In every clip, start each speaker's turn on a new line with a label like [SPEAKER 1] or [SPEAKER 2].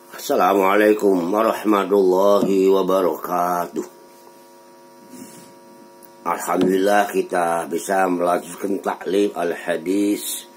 [SPEAKER 1] Assalamualaikum warahmatullahi wabarakatuh. Alhamdulillah kita bisa melanjutkan taklif al-hadis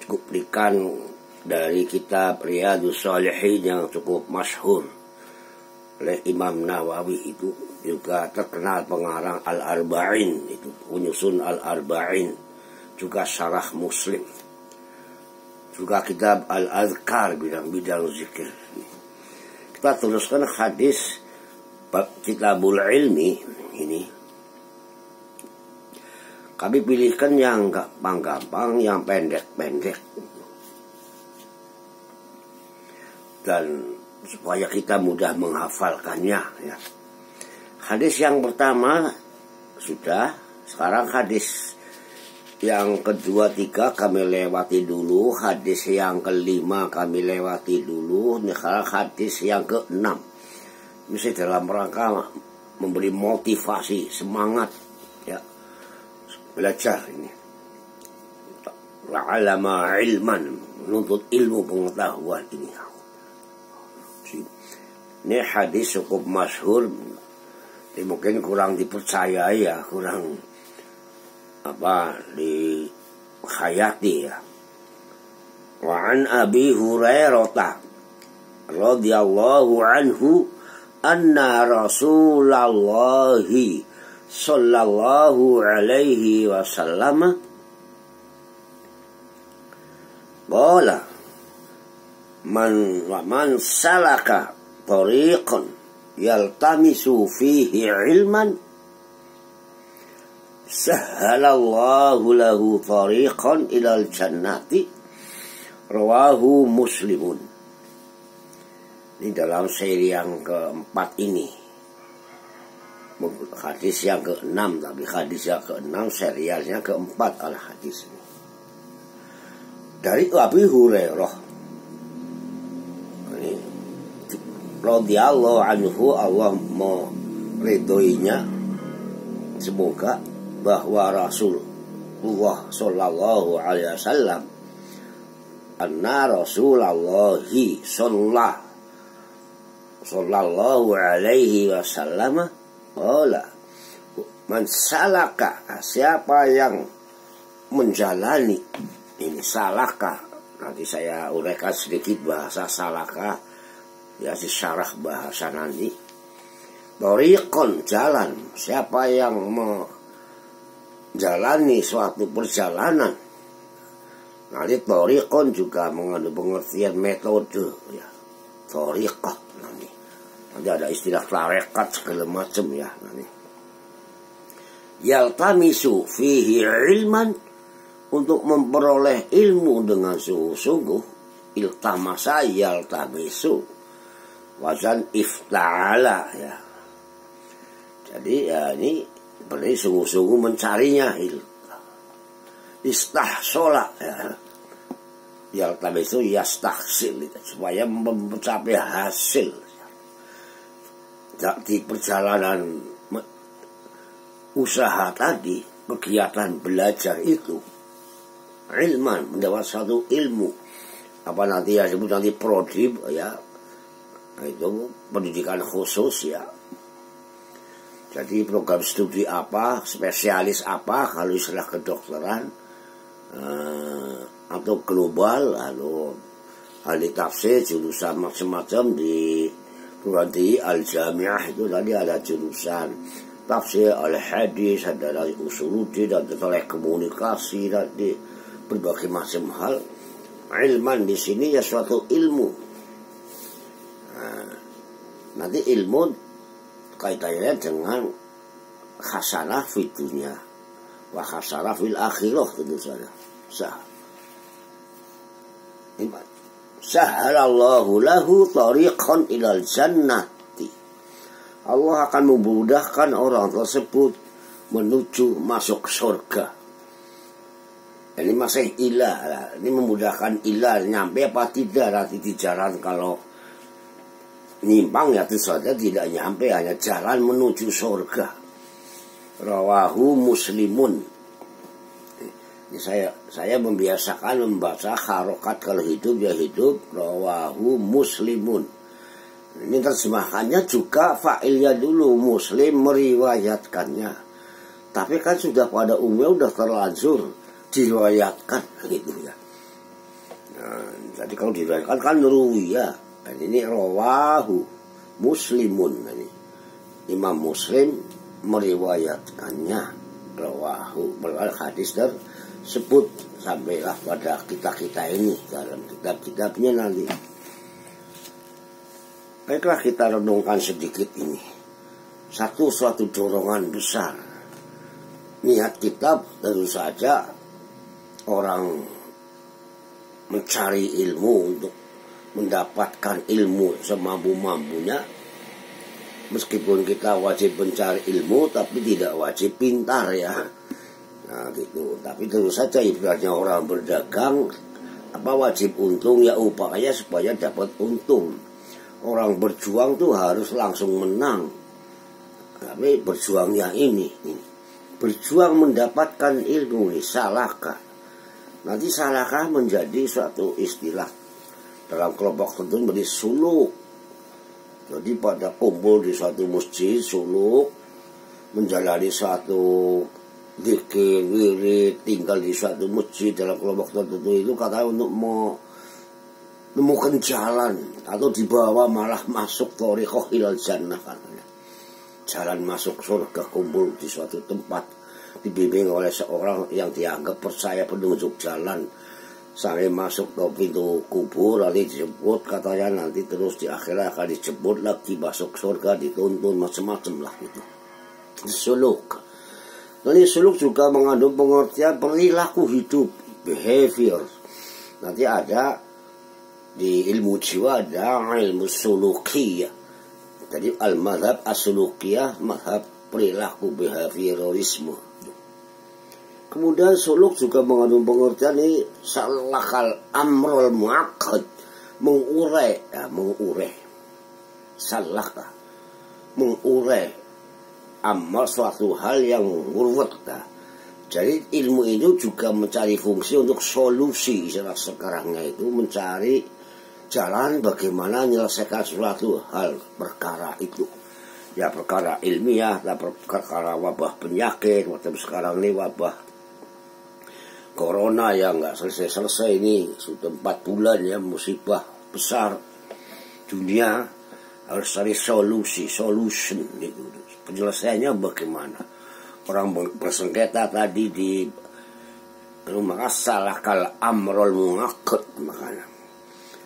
[SPEAKER 1] cuplikan dari kitab Riyadhus Shalihin yang cukup masyhur oleh Imam Nawawi. Itu juga terkenal pengarang Al-Arba'in, itu penyusun Al-Arba'in, juga syarah Muslim, juga kitab Al-Azkar, bidang-bidang zikir. Kita teruskan hadis Kitabul Ilmi ini. Kami pilihkan yang gampang-gampang, yang pendek-pendek, dan supaya kita mudah menghafalkannya ya. Hadis yang pertama sudah, sekarang hadis yang kedua, tiga kami lewati dulu. Hadis yang kelima kami lewati dulu. Ini sekarang hadis yang keenam. Mesti dalam rangka memberi motivasi, semangat ya, belajar ini. La'alama ilman, menuntut ilmu pengetahuan ini. Ini hadis cukup masyhur. Mungkin kurang dipercayai ya, kurang dihayati ya. Wa an Abi Hurairah radhiyallahu anhu anna Rasulullah sallallahu alaihi wasallam qala man salaka tariqan yaltamisu fihi ilman sahhalallahu lahu tariqan ilal jannati, rawahu Muslimun. Ini dalam seri yang keempat ini, hadis yang keenam, tapi hadis yang keenam serialnya keempat adalah hadis ini dari Abi Hurairah radhiyallahu anhu, Allah meridhoinya, semoga, bahwa Rasulullah sallallahu alaihi wasallam, anna Rasulullah sallallahu alaihi wasallam qala man salaka, siapa yang menjalani, ini salaka, nanti saya uraikan sedikit bahasa salaka ya, syarah bahasa nanti. Tariqon, jalan, siapa yang menjalani suatu perjalanan. Nanti tariqon juga mengandung pengertian metode ya, tariqah nanti ada istilah tarekat segala macam ya nanti. Yaltamisu fihi ilman, untuk memperoleh ilmu dengan sungguh-sungguh. Iltamasa yaltamisu, wazan ifta'ala ya. Jadi ya, ini berarti sungguh-sungguh mencarinya. Istahsola ya, yaltamisu yastahsil, supaya mencapai hasil di perjalanan usaha tadi, kegiatan belajar itu. Ilman, mendapat satu ilmu, apa nanti ya sebut nanti prodi ya, itu pendidikan khusus ya. Jadi program studi apa, spesialis apa, kalau istilah kedokteran, atau global, atau ahli tafsir, jurusan macam-macam di Prodi Al-Jamiah itu tadi ada jurusan tafsir, al-hadis, ada usuluddin, ada telekomunikasi, dan di berbagai macam hal. Ilman di sini ya suatu ilmu. Nanti ilmu kaitannya dengan hasanah fid dunya wa hasanah fil akhirah, tentu saja. Sahhalallahu lahu tariqan ilal jannati, Allah akan memudahkan orang tersebut menuju masuk surga. Ini masih ilah, ini memudahkan ilah, nyampe apa tidak nanti di jalan. Kalau nyimpang ya itu saja tidak nyampe, hanya jalan menuju surga. Rawahu Muslimun. Ini saya membiasakan membaca harokat kalau hidup ya hidup, rawahu muslimun. Ini terjemahannya juga fa'ilnya dulu, Muslim meriwayatkannya. Tapi kan sudah pada umumnya sudah terlanjur diriwayatkan gitu ya. Nah, jadi kalau diriwayatkan kan ruwiya. Dan ini rawahu muslimun. Ini Imam Muslim meriwayatkannya. Rawahu hadis tersebut sampailah pada kita ini dalam kitab-kitabnya nanti. Baiklah kita renungkan sedikit ini. Suatu dorongan besar. Niat kita tentu saja orang mencari ilmu untuk mendapatkan ilmu semampu-mampunya. Meskipun kita wajib mencari ilmu tapi tidak wajib pintar ya. Nah gitu. Tapi tentu saja ibaratnya orang berdagang apa wajib untung ya upaya supaya dapat untung. Orang berjuang tuh harus langsung menang. Tapi berjuangnya ini. Berjuang mendapatkan ilmu ini salahkah? Nanti salahkah menjadi suatu istilah dalam kelompok tertentu menjadi suluk. Jadi pada kumpul di suatu masjid suluk, menjalani suatu zikir, wirid, tinggal di suatu masjid dalam kelompok tertentu itu katanya untuk menemukan jalan atau dibawa malah masuk thariqah ilal jannah katanya. Jalan masuk surga kumpul di suatu tempat dibimbing oleh seorang yang dianggap percaya penunjuk jalan sampai masuk ke pintu kubur nanti dijemput katanya nanti terus di akhirat akan dijemput lagi masuk surga dituntun macam-macam lah gitu. Suluk. Jadi suluk juga mengandung pengertian perilaku hidup, behavior. Nanti ada di ilmu jiwa ada ilmu sulukiyah. Jadi al-madhab as-sulukiyah, madhab perilaku behaviorisme. Kemudian suluk juga mengandung pengertian ini salakal amrul muakkad, mengurai, salakah, mengurai amal suatu hal yang murwet. Jadi ilmu itu juga mencari fungsi untuk solusi istilah sekarangnya itu mencari jalan bagaimana menyelesaikan suatu hal perkara itu. Ya perkara ilmiah, perkara wabah penyakit, macam sekarang ini wabah corona yang nggak selesai-selesai ini sudah 4 bulan ya musibah besar dunia harus cari solution gitu. Penyelesaiannya bagaimana? Orang bersengketa tadi di rumah salakal amrul muakkad makanya.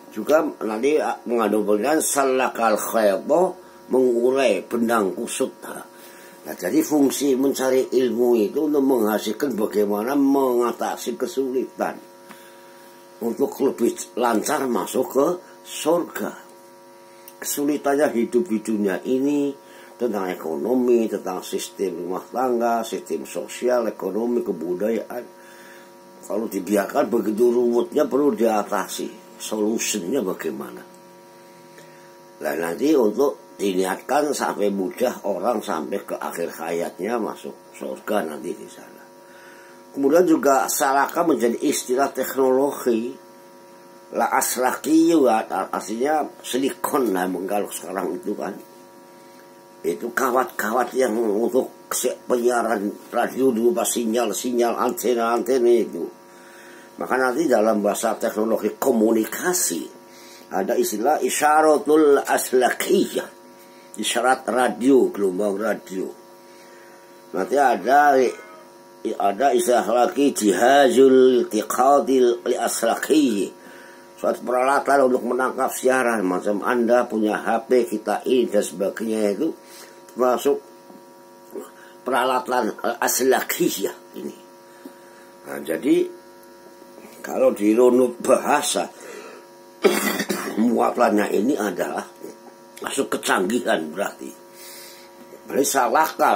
[SPEAKER 1] Juga nanti mengandung pengertian salakal khaybo mengurai benang kusut. Nah jadi fungsi mencari ilmu itu untuk menghasilkan bagaimana mengatasi kesulitan untuk lebih lancar masuk ke surga. Kesulitannya hidup di dunia ini tentang ekonomi, tentang sistem rumah tangga, sistem sosial, ekonomi, kebudayaan. Kalau dibiarkan begitu ruwetnya perlu diatasi. Solusinya bagaimana? Nah nanti untuk diniatkan sampai mudah orang sampai ke akhir hayatnya masuk surga nanti di sana. Kemudian juga salaka menjadi istilah teknologi. La aslaki juga artinya silikon lah kalau sekarang itu kan. Itu kawat-kawat yang untuk penyiaran radio dulu sinyal antena itu. Maka nanti dalam bahasa teknologi komunikasi ada istilah isyaratul aslakiyah, isyarat radio, gelombang radio. Nanti ada istilah lagi jihazul iltiqadil li aslakiyah, suatu peralatan untuk menangkap siaran. Macam Anda punya HP kita ini dan sebagainya itu termasuk peralatan aslakiyah ini. Nah jadi kalau dirunut bahasa muatannya ini adalah masuk kecanggihan berarti. Berarti salahkah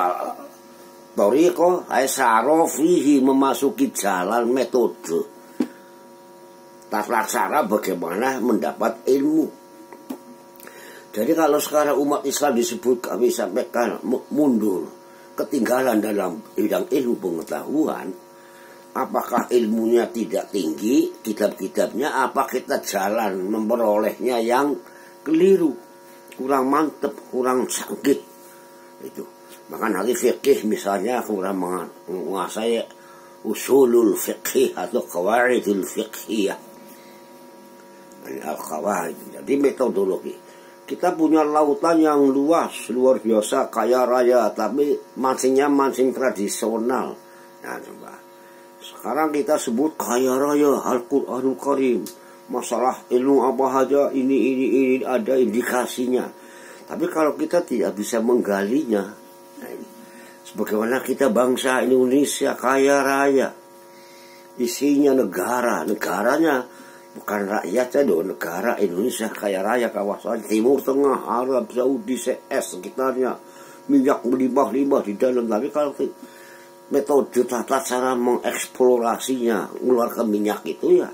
[SPEAKER 1] Toriko aisarofihi memasuki jalan metode tata cara bagaimana mendapat ilmu. Jadi kalau sekarang umat Islam disebut kami sampaikan mundur, ketinggalan dalam bidang ilmu pengetahuan, Apakah ilmunya tidak tinggi, kitab-kitabnya, apa kita jalan memperolehnya yang keliru, kurang mantep, kurang sangkit. Itu. Maka nanti fikih misalnya kurang menguasai usulul fikih atau qawaidul fiqhiyah. Al-qawaid. Jadi metodologi. Kita punya lautan yang luas, luar biasa, kaya raya, tapi mancingnya mancing tradisional. Nah, coba. Sekarang kita sebut kaya raya Al-Quranul Karim. Masalah ilmu apa saja, ini ada indikasinya. Tapi kalau kita tidak bisa menggalinya, nah ini, sebagaimana kita bangsa Indonesia kaya raya, isinya negara, negaranya bukan rakyatnya dong, negara Indonesia kaya raya, kawasan Timur Tengah, Arab Saudi, CS sekitarnya, minyak berlimpah-limpah di dalam. Tapi kalau metode tata cara mengeksplorasinya, mengeluarkan minyak itu ya,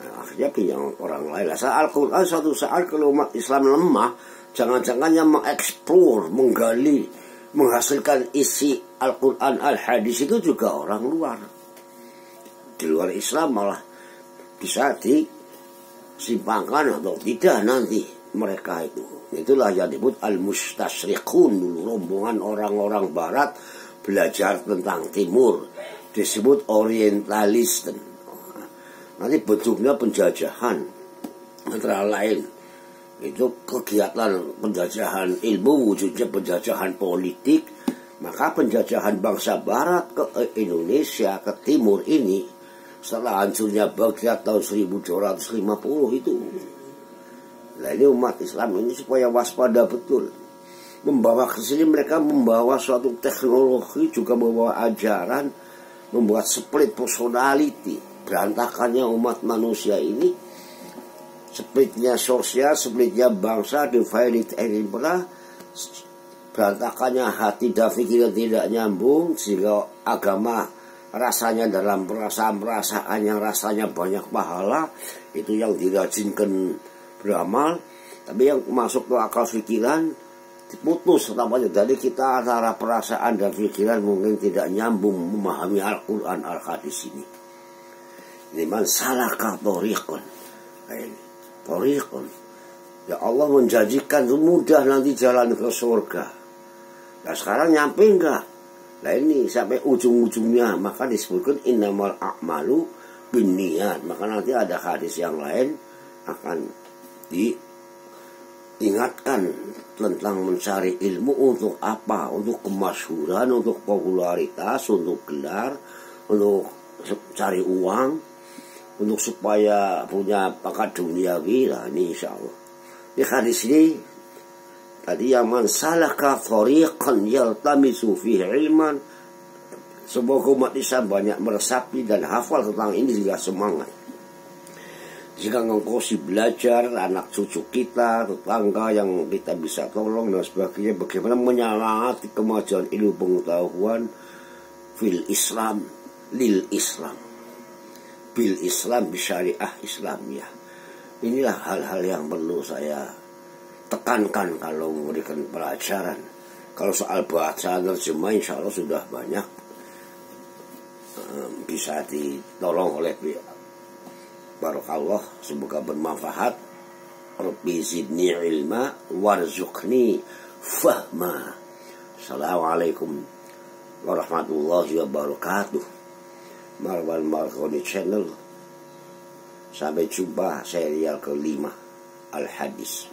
[SPEAKER 1] nah, akhirnya punya orang lain. Asal Al-Quran suatu saat kalau umat Islam lemah, jangan-jangan yang mengeksplor, menggali, menghasilkan isi Al-Quran, Al-Hadis itu juga orang luar. Di luar Islam malah bisa disimpangkan atau tidak nanti mereka itu. Itulah yang disebut al-mustasyrikun, dulu rombongan orang-orang barat belajar tentang timur, disebut orientalisten. Nanti bentuknya penjajahan, antara lain itu kegiatan penjajahan ilmu, wujudnya penjajahan politik. Maka penjajahan bangsa barat ke Indonesia, ke timur ini, setelah hancurnya Baghdad tahun 1250 itu. Nah ini umat Islam ini supaya waspada betul. Membawa ke sini mereka membawa suatu teknologi, juga membawa ajaran, membuat split personality. Berantakannya umat manusia ini, splitnya sosial, splitnya bangsa, divided Edinburgh, berantakannya hati dan pikiran tidak nyambung, sehingga agama rasanya dalam perasaan-perasaan yang rasanya banyak pahala, itu yang dirajinkan beramal, tapi yang masuk ke akal pikiran diputus namanya. Jadi kita antara perasaan dan pikiran mungkin tidak nyambung memahami Al-Quran, Al-Hadis ini. Ini man salaka thoriqan, thoriqan, ya Allah menjanjikan mudah nanti jalan ke surga. Nah sekarang nyampe enggak? Nah ini sampai ujung-ujungnya, maka disebutkan innamal a'malu binniyat. Maka nanti ada hadis yang lain akan diingatkan tentang mencari ilmu untuk apa? Untuk kemasyhuran, untuk popularitas, untuk gelar, untuk cari uang, untuk supaya punya pangkat duniawi. Nah ini insya Allah. Di hadis ini tadi yang man salaka thoriqan yaltamisu fihi ilman, semoga umat Islam banyak meresapi dan hafal tentang ini sehingga semangat. Jika engkau belajar, anak cucu kita, tetangga yang kita bisa tolong dan sebagainya, bagaimana menyemangati kemajuan ilmu pengetahuan fil Islam, lil Islam, bil Islam, bisyariah Islamiyah. Inilah hal-hal yang perlu saya tekankan kalau memberikan pelajaran. Kalau soal baca terjemah insya Allah sudah banyak bisa ditolong oleh Barakallah, semoga bermanfaat. Rabbi zidni ilma warzuqni fahma. Assalamualaikum warahmatullahi wabarakatuh. Marwan Markoni Channel. Sampai jumpa serial kelima Al-Hadis.